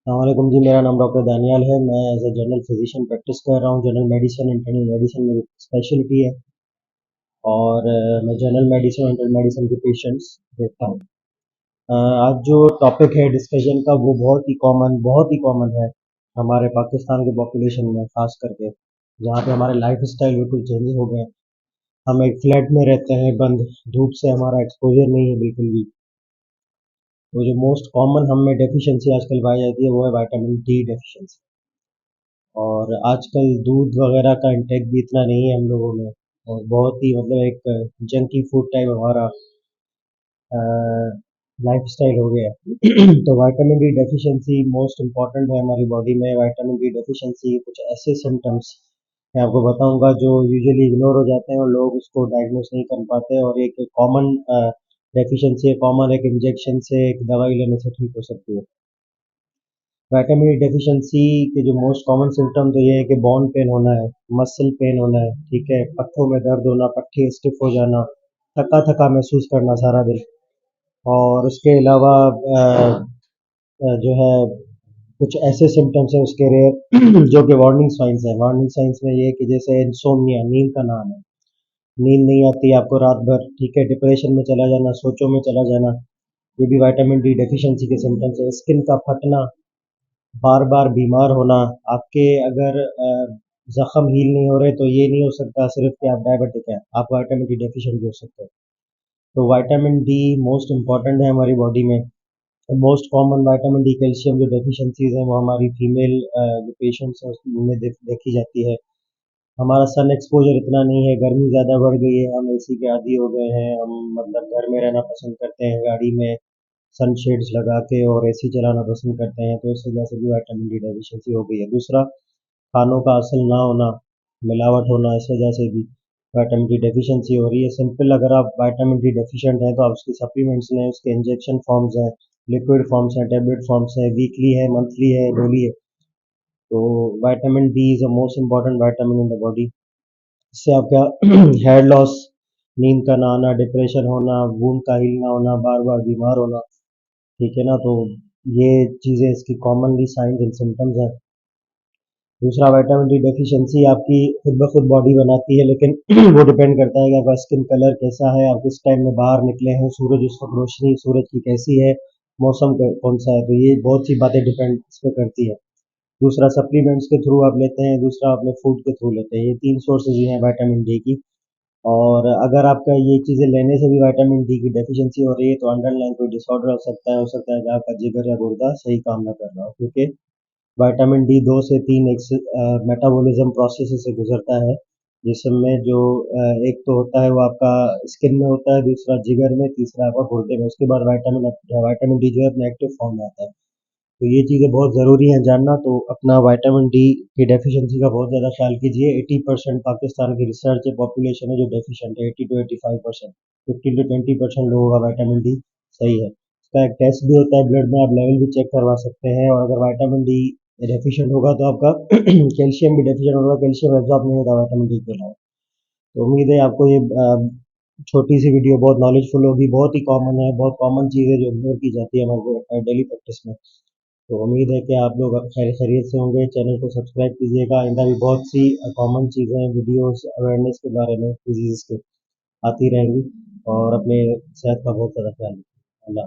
अस्सलामुअलैकुम जी। मेरा नाम डॉक्टर दानियाल है। मैं as a general physician practice कर रहा हूँ। जनरल मेडिसिन इंटरनल मेडिसिन मेरी स्पेशलिटी है और मैं जनरल मेडिसिन और इंटरनल मेडिसिन के पेशेंट्स देखता हूँ। आज जो टॉपिक है डिस्कशन का वो बहुत ही कॉमन है हमारे पाकिस्तान के पॉपुलेशन में, ख़ास करके जहाँ पे हमारे लाइफ स्टाइल बिल्कुल चेंज हो गए हैं। हम एक फ्लैट में रहते हैं बंद, धूप से हमारा एक्सपोजर नहीं है बिल्कुल भी। तो जो मोस्ट कॉमन हम में डेफिशिएंसी आजकल पाई जाती है वो है विटामिन डी डेफिशिएंसी। और आजकल दूध वगैरह का इंटेक भी इतना नहीं है हम लोगों में, और बहुत ही मतलब एक जंकी फूड टाइप हमारा लाइफ स्टाइल हो गया है। तो vitamin D deficiency most important है हमारी बॉडी में। विटामिन डी डेफिशिएंसी कुछ ऐसे सिम्टम्स मैं आपको बताऊंगा जो यूजुअली इग्नोर हो जाते हैं और लोग उसको डायग्नोस नहीं कर पाते, और एक कॉमन डेफिशिएंसी है, कॉमन एक इंजेक्शन से एक दवाई लेने से ठीक हो सकती है। विटामिन डी डेफिशिएंसी के जो मोस्ट कॉमन सिम्टम तो ये है कि बोन पेन होना है, मसल पेन होना है, ठीक है, पट्ठों में दर्द होना, पट्टे स्टिफ हो जाना, थका थका महसूस करना सारा दिन। और उसके अलावा जो है कुछ ऐसे सिम्टम्स हैं उसके रेयर जो कि वार्निंग साइंस है। वार्निंग साइंस में ये है कि जैसे इंसोम्निया, नींद का नाम है, नींद नहीं आती आपको रात भर, ठीक है, डिप्रेशन में चला जाना, सोचों में चला जाना, ये भी विटामिन डी डेफिशिएंसी के सिम्टम्स है। स्किन का फटना, बार बार बीमार होना, आपके अगर जख्म हील नहीं हो रहे तो ये नहीं हो सकता सिर्फ कि आप डायबिटिक हैं, आप विटामिन डी डेफिशिएंट भी हो सकते हैं। तो विटामिन डी मोस्ट इम्पॉर्टेंट है हमारी बॉडी में। Most common vitamin D calcium जो डेफिशिएंसीज हैं वो हमारी फीमेल जो पेशेंट्स हैं उसमें देखी जाती है। हमारा सन एक्सपोजर इतना नहीं है, गर्मी ज़्यादा बढ़ गई है, हम एसी के आदी हो गए हैं, हम मतलब घर में रहना पसंद करते हैं, गाड़ी में सनशेड्स लगा के और एसी चलाना पसंद करते हैं, तो इस वजह से भी विटामिन डी डेफिशिएंसी हो गई है। दूसरा, खानों का असल ना होना, मिलावट होना, इस वजह से भी विटामिन डी डेफिशिएंसी हो रही है। सिंपल, अगर आप विटामिन डी डेफिशिएंट हैं तो आप उसकी सप्लीमेंट्स लें, उसके इंजेक्शन फॉर्म्स हैं, लिक्विड फॉर्म्स हैं, टेबलेट फॉर्म्स हैं, वीकली है, मंथली है, डेली है। तो vitamin D is a most important vitamin in the body. इससे आपका हेयर लॉस, नींद का ना आना, डिप्रेशन होना, वूंड का हील ना होना, बार बार बीमार होना, ठीक है ना। तो ये चीज़ें इसकी कॉमनली साइंस एंड सिम्टम्स हैं। दूसरा, विटामिन डी डेफिशिएंसी आपकी खुद ब खुद बॉडी बनाती है, लेकिन वो डिपेंड करता है कि आपका स्किन कलर कैसा है, आप किस टाइम में बाहर निकले हैं, सूरज उस वक्त रोशनी सूरज की कैसी है, मौसम कौन सा है, तो ये बहुत सी बातें डिपेंड इस पर करती है। दूसरा, सप्लीमेंट्स के थ्रू आप लेते हैं, दूसरा अपने फूड के थ्रू लेते हैं, ये तीन सोर्सेज ही हैं विटामिन डी की। और अगर आपका ये चीज़ें लेने से भी विटामिन डी की डेफिशिएंसी हो रही है तो अंडरलाइन कोई डिसऑर्डर हो सकता है कि आपका जिगर या गुर्दा सही काम ना कर रहा हो, क्योंकि विटामिन डी 2 से 3 मेटाबॉलिज्म प्रोसेस से गुजरता है, जिसमें जो एक तो होता है वो आपका स्किन में होता है, दूसरा जिगर में, तीसरा आपका गुर्दे में, उसके बाद विटामिन डी जो है अपने एक्टिव फॉर्म में आता है। तो ये चीज़ें बहुत ज़रूरी हैं जानना। तो अपना विटामिन डी की डेफिशिएंसी का बहुत ज़्यादा ख्याल कीजिए। 80% पाकिस्तान की रिसर्च पॉपुलेशन है जो डेफिशिएंट है, 80 to 85%, 15 to 20% लोगों का विटामिन डी सही है। इसका एक टेस्ट भी होता है, ब्लड में आप लेवल भी चेक करवा सकते हैं, और अगर विटामिन डी डेफिशिएंट होगा तो आपका कैल्शियम भी डेफिशिएंट होगा, कैल्शियम एब्जॉर्ब नहीं होगा विटामिन डी के अलावा। तो उम्मीद है आपको ये छोटी सी वीडियो बहुत नॉलेजफुल होगी। बहुत ही कॉमन है, बहुत कॉमन चीज़ है जो इग्नोर की जाती है हमारे डेली प्रैक्टिस में। तो उम्मीद है कि आप लोग खैर खैरियत से होंगे। चैनल को सब्सक्राइब कीजिएगा, आइंदा भी बहुत सी कॉमन चीज़ें, वीडियोस अवेयरनेस के बारे में, डिजीज़ के आती रहेंगी। और अपने सेहत का बहुत ज़्यादा ख्याल रखें। अल्लाह।